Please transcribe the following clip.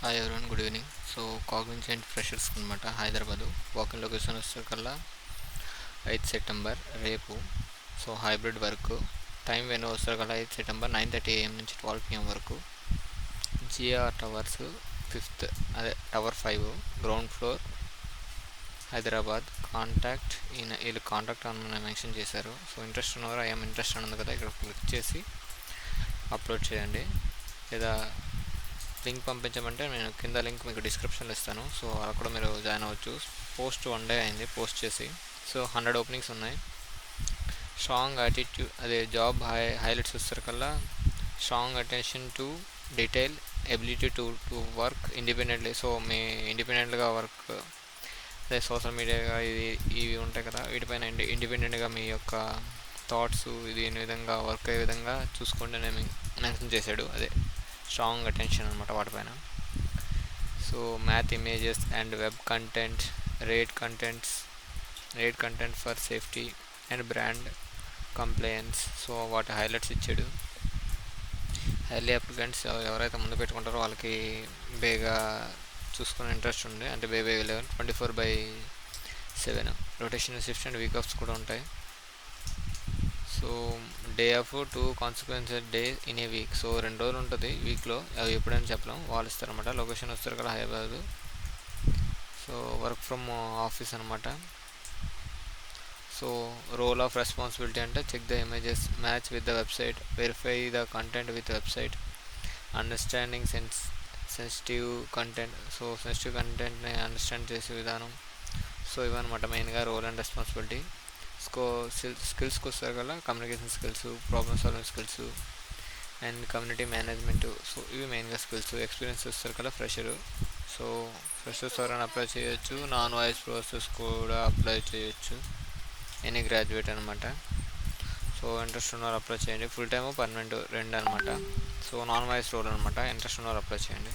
Hi everyone, good evening. So Cognizant freshers అనమాట Hyderabad. Walking location వచ్చేసరికల్లా 8 September రేపు. So hybrid work time వెను వచ్చేసరికల్లా 8 సెప్టెంబర్ 9:30 AM నుంచి 12 PM వరకు. జిఆర్ టవర్స్ 5th, అదే tower 5, ground floor, Hyderabad. Contact వీళ్ళు కాంటాక్ట్ అని మెన్షన్ చేశారు. సో ఇంట్రెస్ట్ ఉన్నవారు ఐఎమ్ ఇంట్రెస్ట్ అని ఉంది కదా, ఇక్కడ క్లిక్ చేసి అప్లోడ్ చేయండి. లేదా లింక్ పంపించమంటే నేను కింద లింక్ మీకు డిస్క్రిప్షన్లో ఇస్తాను. సో అలా కూడా మీరు జాయిన్ అవ్వచ్చు. పోస్ట్ 1 day అయింది పోస్ట్ చేసి. సో 100 ఓపెనింగ్స్ ఉన్నాయి. స్ట్రాంగ్ యాటిట్యూడ్, అదే జాబ్ హైలైట్స్ వచ్చేసరికల్లా strong attention to detail, ability to work independently. So మీ ఇండిపెండెంట్గా వర్క్, అదే సోషల్ మీడియాగా ఇవి ఉంటాయి కదా, వీటిపైన ఇండిపెండెంట్గా మీ యొక్క థాట్స్ దీని విధంగా వర్క్ అయ్యే విధంగా చూసుకోండి అని మెన్షన్ చేశాడు. అదే స్ట్రాంగ్ అటెన్షన్ అనమాట వాటిపైన. So math, images and web content, rate content for safety and brand compliance. So వాటి హైలైట్స్ ఇచ్చాడు. హైలీ అప్లికెంట్స్ ఎవరైతే ముందు పెట్టుకుంటారో వాళ్ళకి బేగా చూసుకునే ఇంట్రెస్ట్ ఉంది, అంటే baby 24/7 rotational shifts and weak offs కూడా ఉంటాయి. So day of 2 consequences day in a week. So 2 రోజులు ఉంటుంది వీక్లో, అవి ఎప్పుడైనా చెప్పలేం, వాళ్ళు ఇస్తారనమాట. లొకేషన్ వస్తారు కదా Hyderabad. So work from office అనమాట. సో రోల్ ఆఫ్ రెస్పాన్సిబిలిటీ అంటే check the images, match with the website, verify the content with website, understanding sensitive content. So sensitive కంటెంట్ని అండర్స్టాండ్ చేసే విధానం. సో ఇవన్నమాట మెయిన్గా రోల్ అండ్ రెస్పాన్సిబిలిటీ. స్కిల్స్కి వస్తారు కదా, communication skills, problem solving skills and community management. So ఇవి మెయిన్గా skills. Experience వస్తారు కదా ఫ్రెషరు. సో ఫ్రెషర్స్ ఎవరైనా అప్లై చేయొచ్చు, నాన్ వాయిస్ ప్రాసెస్ కూడా అప్లై చేయొచ్చు, ఎనీ గ్రాడ్యుయేట్ అనమాట. సో ఇంట్రెస్ట్ ఉన్నవారు అప్లై చేయండి. ఫుల్ టైము పర్మనెంట్ 2 అనమాట. సో నాన్ వాయిస్ రోల్ అనమాట. ఇంట్రెస్ట్ ఉన్నవారు అప్లై చేయండి.